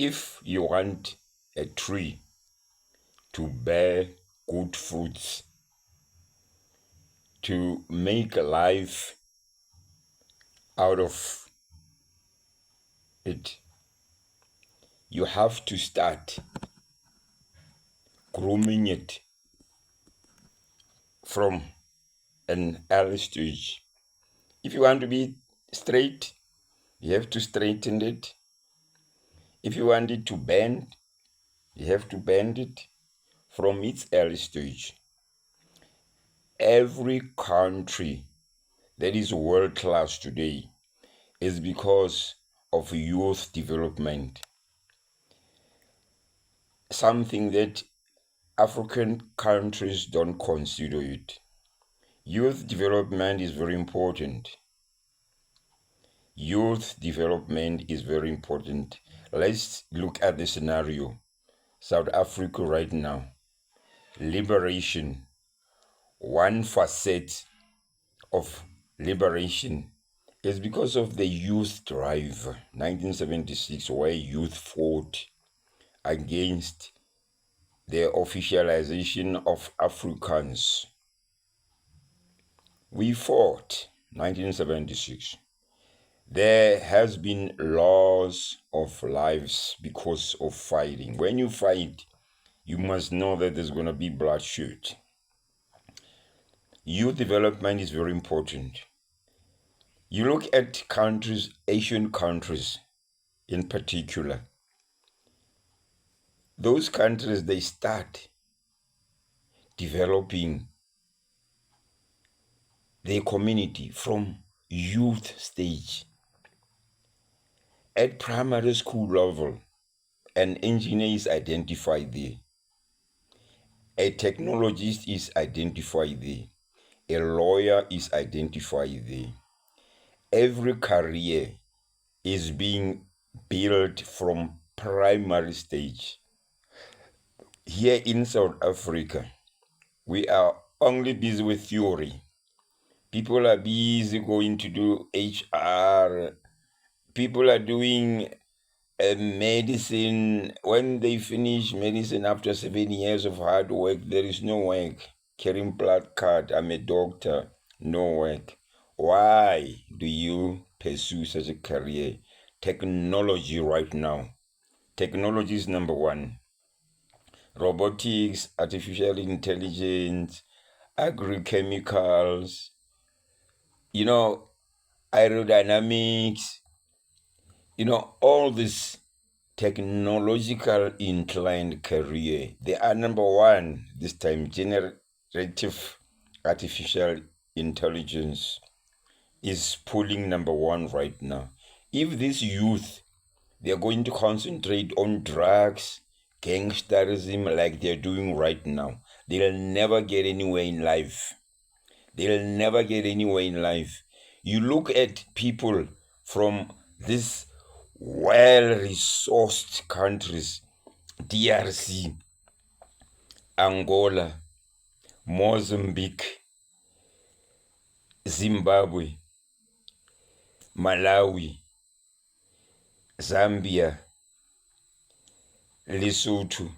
If you want a tree to bear good fruits, to make life out of it, you have to start grooming it from an early stage. If you want to be straight, you have to straighten it. If you want it to bend, you have to bend it from its early stage. Every country that is world class today is because of youth development. Something that African countries don't consider it. Youth development is very important. Youth development is very important. Let's look at the scenario. South Africa right now. Liberation. One facet of liberation is because of the youth drive, 1976, where youth fought against the officialization of Africans. We fought 1976. There has been loss of lives because of fighting. When you fight, you must know that there's going to be bloodshed. Youth development is very important. You look at countries, Asian countries in particular. Those countries, they start developing their community from youth stage. At primary school level, an engineer is identified there. A technologist is identified there. A lawyer is identified there. Every career is being built from primary stage. Here in South Africa, we are only busy with theory. People are busy going to do HR. People are doing medicine. When they finish medicine after 7 years of hard work, there is no work. Carrying placard, I'm a doctor, no work. Why do you pursue such a career? Technology right now. Technology is number one. Robotics, artificial intelligence, agrochemicals, aerodynamics, all this technological inclined career. They are number one this time. Generative artificial intelligence is pulling number one right now. If this youth, they're going to concentrate on drugs, gangsterism like they're doing right now, they'll never get anywhere in life. They'll never get anywhere in life. You look at people from these well-resourced countries, DRC, Angola, Mozambique, Zimbabwe, Malawi, Zambia, Lesotho.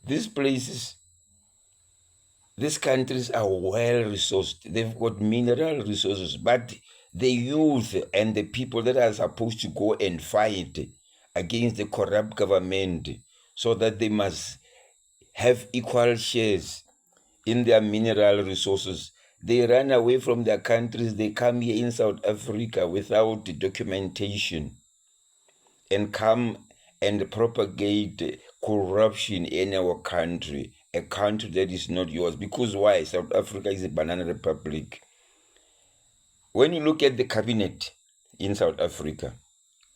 These places, these countries are well-resourced. They've got mineral resources, but the youth and the people that are supposed to go and fight against the corrupt government so that they must have equal shares in their mineral resources, they run away from their countries. They come here in South Africa without documentation and come and propagate corruption in our country, a country that is not yours. Because why? South Africa is a banana republic. When you look at the cabinet in South Africa,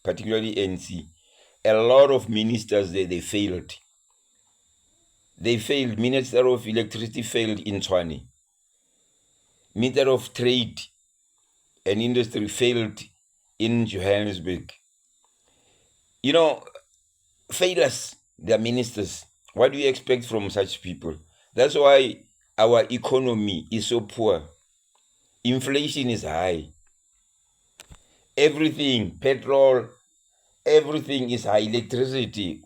particularly ANC, a lot of ministers there, they failed. They failed. Minister of Electricity failed in Tshwane. Minister of Trade and Industry failed in Johannesburg. Failures, their ministers. What do you expect from such people? That's why our economy is so poor. Inflation is high. Everything, petrol, everything is high. Electricity,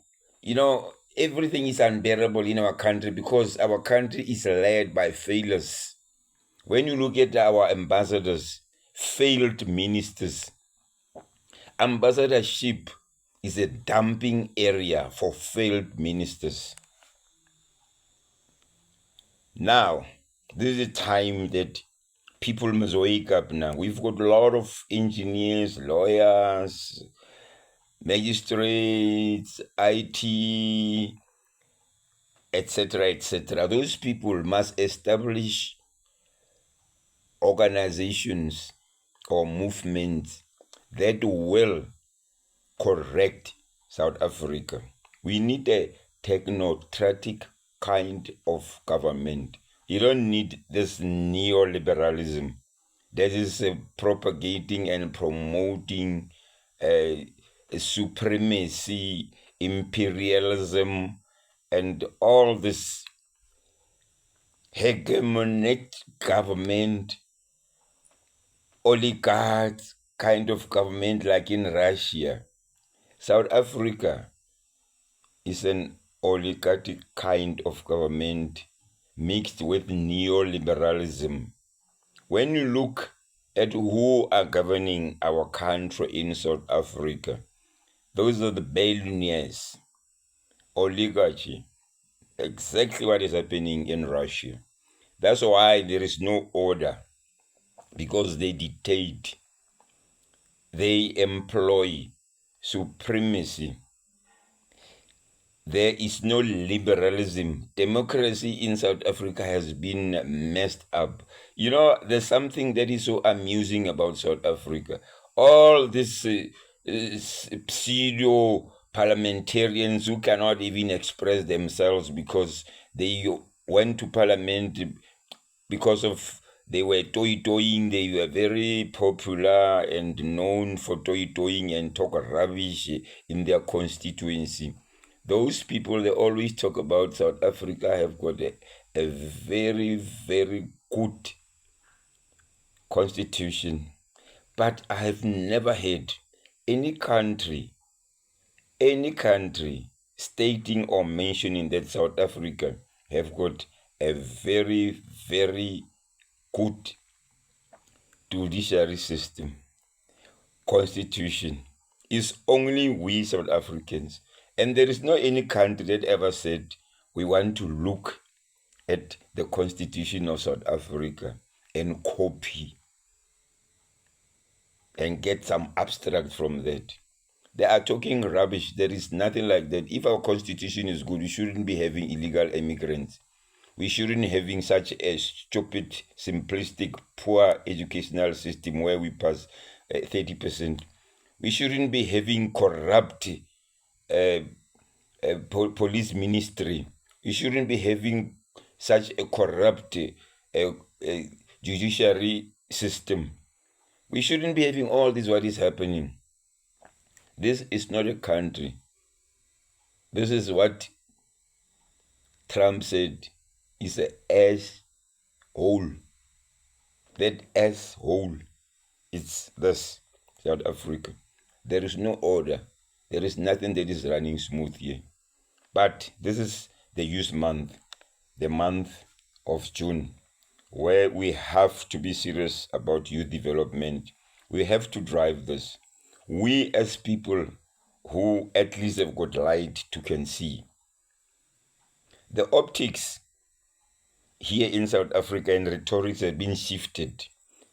everything is unbearable in our country because our country is led by failures. When you look at our ambassadors, failed ministers, ambassadorship is a dumping area for failed ministers. Now, this is a time that people must wake up now. We've got a lot of engineers, lawyers, magistrates, IT, etc., etc. Those people must establish organizations or movements that will correct South Africa. We need a technocratic kind of government. You don't need this neoliberalism that is propagating and promoting supremacy, imperialism, and all this hegemonic government, oligarchs kind of government like in Russia. South Africa is an oligarchic kind of government mixed with neoliberalism. When you look at who are governing our country in South Africa, those are the billionaires, oligarchy, exactly what is happening in Russia. That's why there is no order, because they dictate, they employ supremacy. There is no liberalism. Democracy in South Africa has been messed up. There's something that is so amusing about South Africa. All these pseudo parliamentarians who cannot even express themselves because they went to parliament because of they were toying. They were very popular and known for toying and talk rubbish in their constituency. Those people, they always talk about South Africa have got a very, very good constitution. But I have never heard any country stating or mentioning that South Africa have got a very, very good judiciary system, constitution. It's only we South Africans. And there is no any country that ever said we want to look at the constitution of South Africa and copy and get some abstract from that. They are talking rubbish. There is nothing like that. If our constitution is good, we shouldn't be having illegal immigrants. We shouldn't having such a stupid, simplistic, poor educational system where we pass 30%. We shouldn't be having corrupt police ministry. We shouldn't be having such a corrupt judiciary system. We shouldn't be having all this, what is happening. This is not a country. This is what Trump said is a ass hole. That ass hole, it's this, South Africa. There is no order. There is nothing that is running smooth here. But this is the youth month, the month of June, where we have to be serious about youth development. We have to drive this. We as people who at least have got light to can see. The optics here in South Africa and rhetorics have been shifted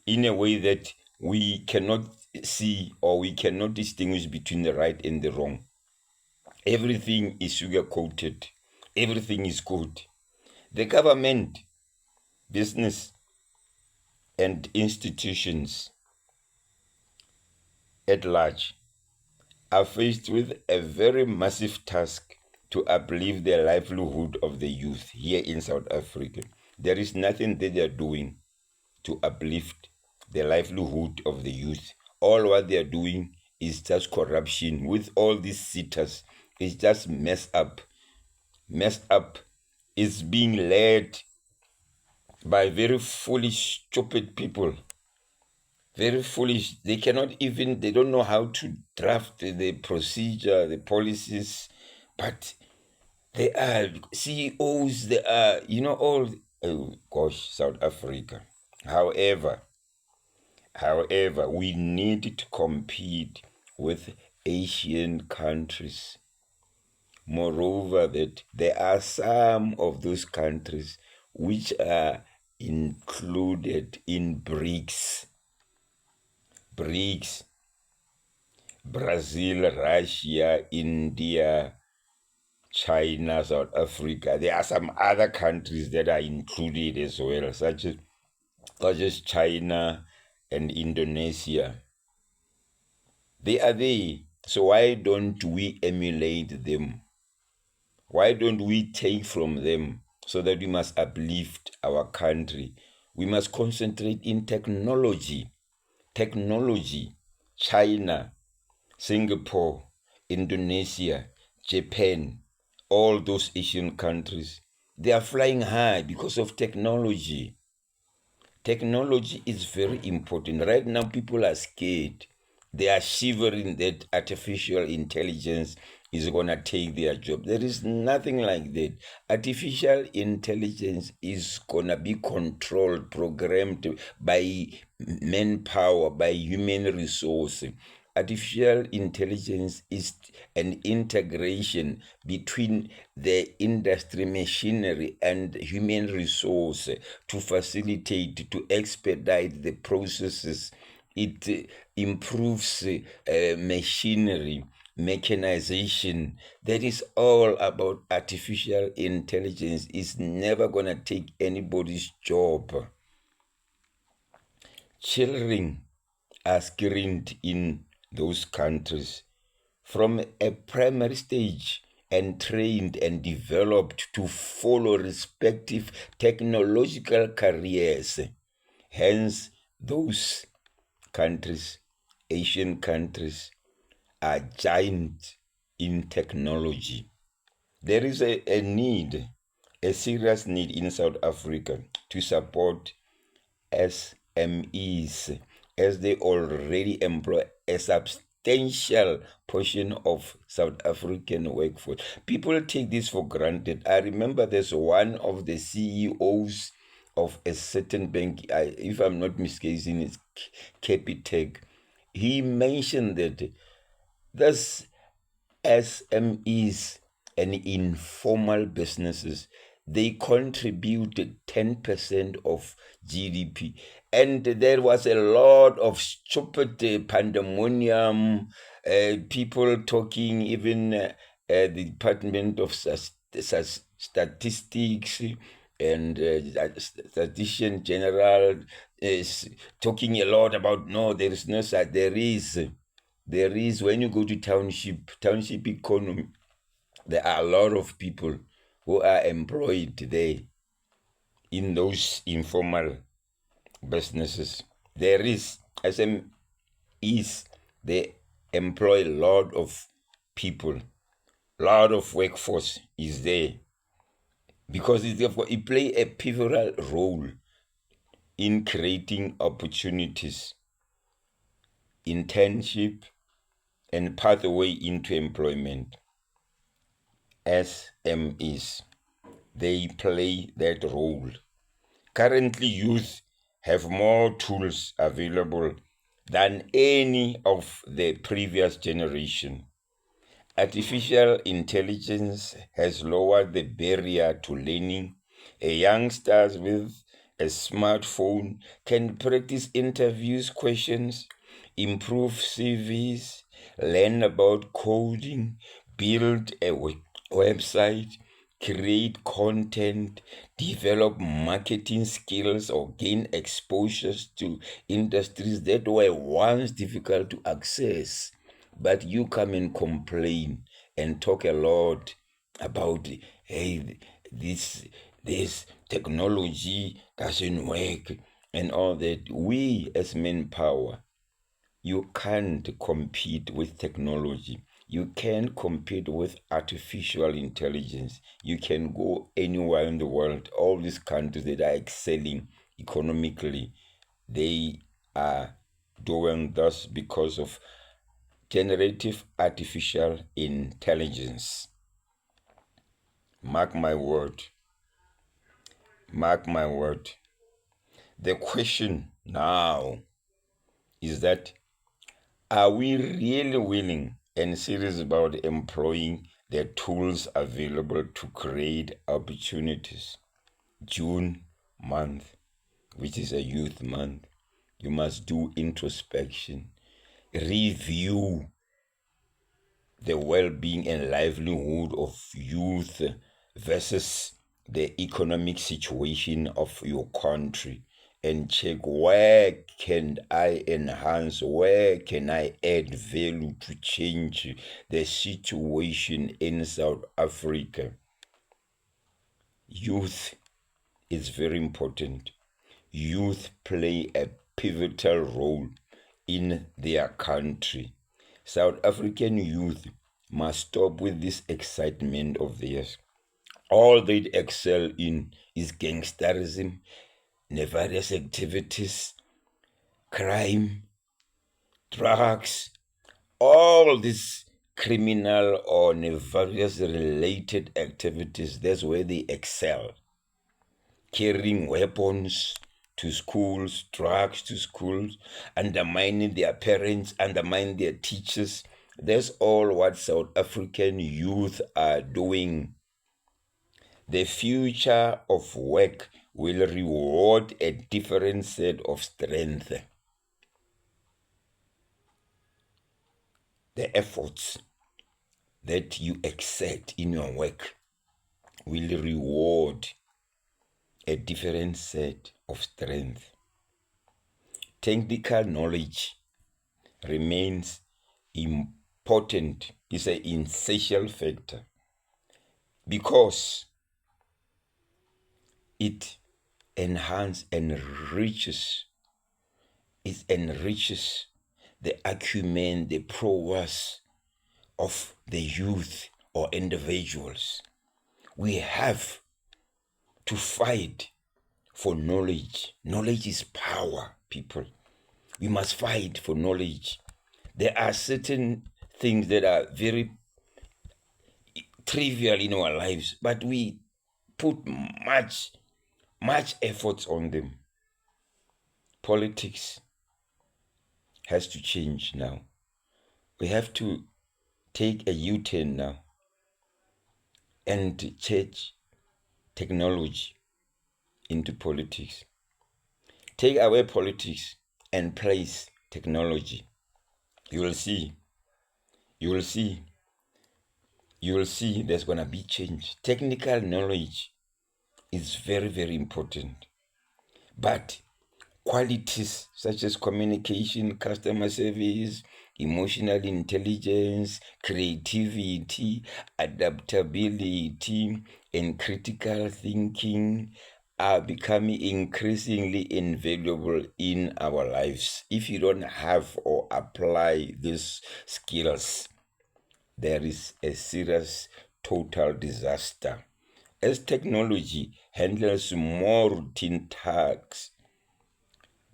in a way that we cannot see or we cannot distinguish between the right and the wrong. Everything is sugar-coated. Everything is good. The government, business, and institutions at large are faced with a very massive task to uplift the livelihood of the youth here in South Africa. There is nothing that they are doing to uplift the livelihood of the youth. All what they are doing is just corruption with all these sitters. It's just messed up. It's being led by very foolish, stupid people. Very foolish. They don't know how to draft the procedure, the policies. But they are CEOs, they are, all, oh gosh, South Africa. However, we need to compete with Asian countries. Moreover, that there are some of those countries which are included in BRICS. BRICS, Brazil, Russia, India, China, South Africa. There are some other countries that are included as well, such as China and Indonesia. They are there. So why don't we emulate them? Why don't we take from them so that we must uplift our country? We must concentrate in technology. China, Singapore, Indonesia, Japan, all those Asian countries, they are flying high because of technology. Technology is very important. Right now, people are scared. They are shivering that artificial intelligence is going to take their job. There is nothing like that. Artificial intelligence is going to be controlled, programmed by manpower, by human resources. Artificial intelligence is an integration between the industry machinery and human resource to facilitate, to expedite the processes. It improves machinery, mechanization. That is all about artificial intelligence. It's never going to take anybody's job. Children are screened in those countries from a primary stage and trained and developed to follow respective technological careers. Hence, those countries, Asian countries, are giant in technology. There is a need, a serious need in South Africa to support SMEs, as they already employ a substantial portion of South African workforce. People take this for granted. I remember there's one of the CEOs of a certain bank, if I'm not mistaken, it's Capitec. He mentioned that this SMEs and informal businesses, they contributed 10% of GDP. And there was a lot of stupid pandemonium, people talking, even the Department of Statistics and Statistician General is talking a lot about, no, there is no such, there is, when you go to township economy, there are a lot of people who are employed there in those informal businesses. There is SMEs, they employ a lot of people, lot of workforce is there, because it play a pivotal role in creating opportunities, internship, and pathway into employment. SMEs, they play that role. Currently, youth have more tools available than any of the previous generation. Artificial intelligence has lowered the barrier to learning. Youngsters with a smartphone can practice interviews questions, improve CVs, learn about coding, build a website, create content, develop marketing skills, or gain exposures to industries that were once difficult to access. But you come and complain and talk a lot about, hey, this technology doesn't work and all that. We as manpower, you can't compete with technology. You can compete with artificial intelligence. You can go anywhere in the world. All these countries that are excelling economically, they are doing this because of generative artificial intelligence. Mark my word. Mark my word. The question now is that, are we really willing and serious about employing the tools available to create opportunities? June month, which is a youth month, you must do introspection, review the well-being and livelihood of youth versus the economic situation of your country, and check where can I enhance, where can I add value to change the situation in South Africa. Youth is very important. Youth play a pivotal role in their country. South African youth must stop with this excitement of theirs. All they excel in is gangsterism, nefarious activities, crime, drugs, all these criminal or nefarious related activities. That's where they excel. Carrying weapons to schools, drugs to schools, undermining their parents, undermining their teachers. That's all what South African youth are doing. The future of work will reward a different set of strength. The efforts that you exert in your work will reward a different set of strength. Technical knowledge remains important, is an essential factor, because it enhances and enriches the acumen, the prowess of the youth or individuals. We have to fight for knowledge. Knowledge is power, people. We must fight for knowledge. There are certain things that are very trivial in our lives, but we put much effort on them. Politics has to change now. We have to take a U-turn now and change technology into politics. Take away politics and place technology. You will see there's going to be change. Technical knowledge is very, very important. But qualities such as communication, customer service, emotional intelligence, creativity, adaptability, and critical thinking are becoming increasingly invaluable in our lives. If you don't have or apply these skills, there is a serious total disaster. As technology handles more routine tasks,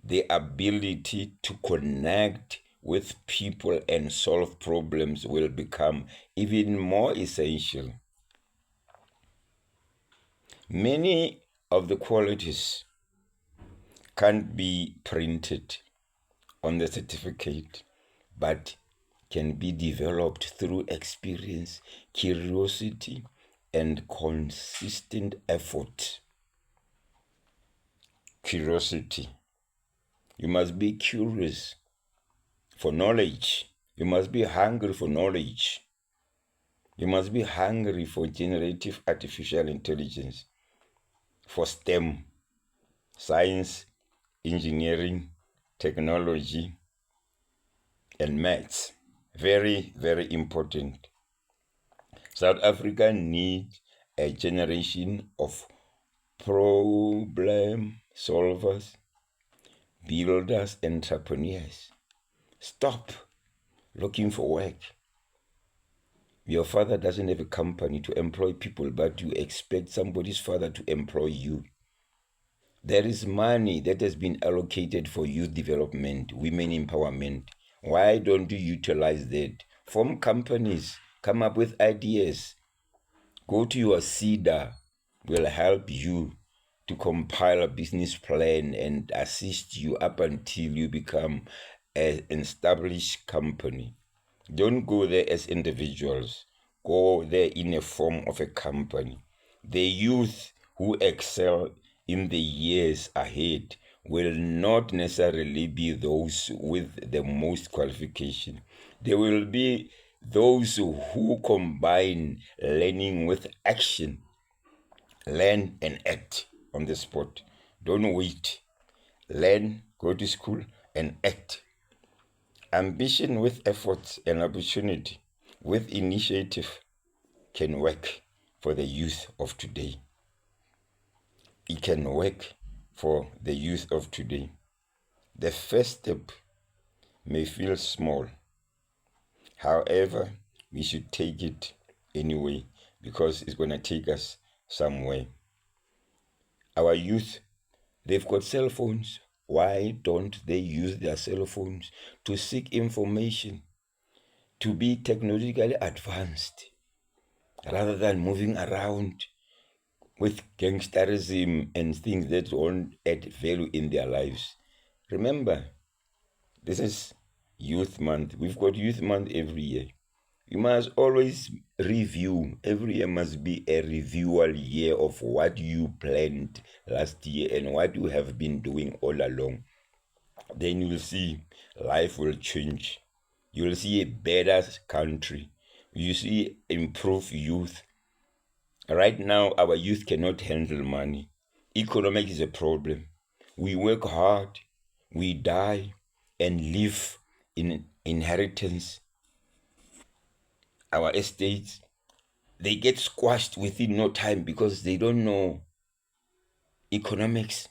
the ability to connect with people and solve problems will become even more essential. Many of the qualities can't be printed on the certificate, but can be developed through experience, curiosity, and consistent effort. Curiosity. You must be curious for knowledge. You must be hungry for knowledge. You must be hungry for generative artificial intelligence, for STEM, science, engineering, technology, and maths. Very, very important. South Africa needs a generation of problem solvers, builders, entrepreneurs. Stop looking for work. Your father doesn't have a company to employ people, but you expect somebody's father to employ you. There is money that has been allocated for youth development, women empowerment. Why don't you utilize that? Form companies, come up with ideas, Go to your CEDA, will help you to compile a business plan and assist you up until you become an established company. Don't go there as individuals. Go there in a form of a company. The youth who excel in the years ahead will not necessarily be those with the most qualification. They will be those who combine learning with action. Learn and act on the spot. Don't wait. Learn, go to school, and act. Ambition with effort and opportunity, with initiative, can work for the youth of today. It can work for the youth of today. The first step may feel small. However, we should take it anyway because it's going to take us somewhere. Our youth, they've got cell phones. Why don't they use their cell phones to seek information, to be technologically advanced, rather than moving around with gangsterism and things that won't add value in their lives? Remember, this is Youth Month. We've got Youth Month every year. You must always review. Every year must be a reviewal year of what you planned last year and what you have been doing all along. Then you'll see life will change. You'll see a better country. You see improved youth. Right now, our youth cannot handle money. Economics is a problem. We work hard, we die, and live in inheritance. Our estates, they get squashed within no time because they don't know economics.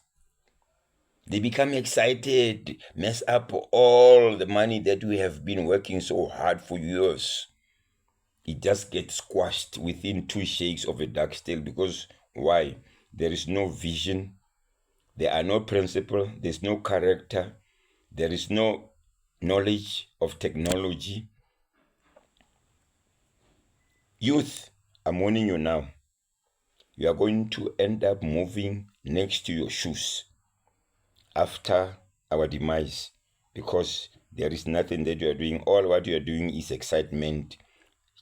They become excited, mess up all the money that we have been working so hard for years. It just gets squashed within 2 shakes of a duck's tail. Because why? There is no vision, there are no principles, there's no character, there is no knowledge of technology. Youth, I'm warning you now. You are going to end up moving next to your shoes after our demise, because there is nothing that you are doing. All what you are doing is excitement,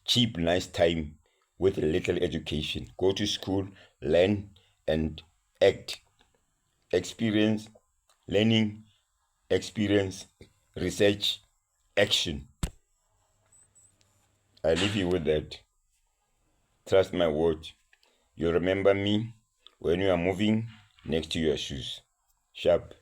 cheap, nice time with little education. Go to school, learn, and act. Experience, learning, experience, research, action. I leave you with that. Trust my word. You remember me when you are moving next to your shoes. Sharp.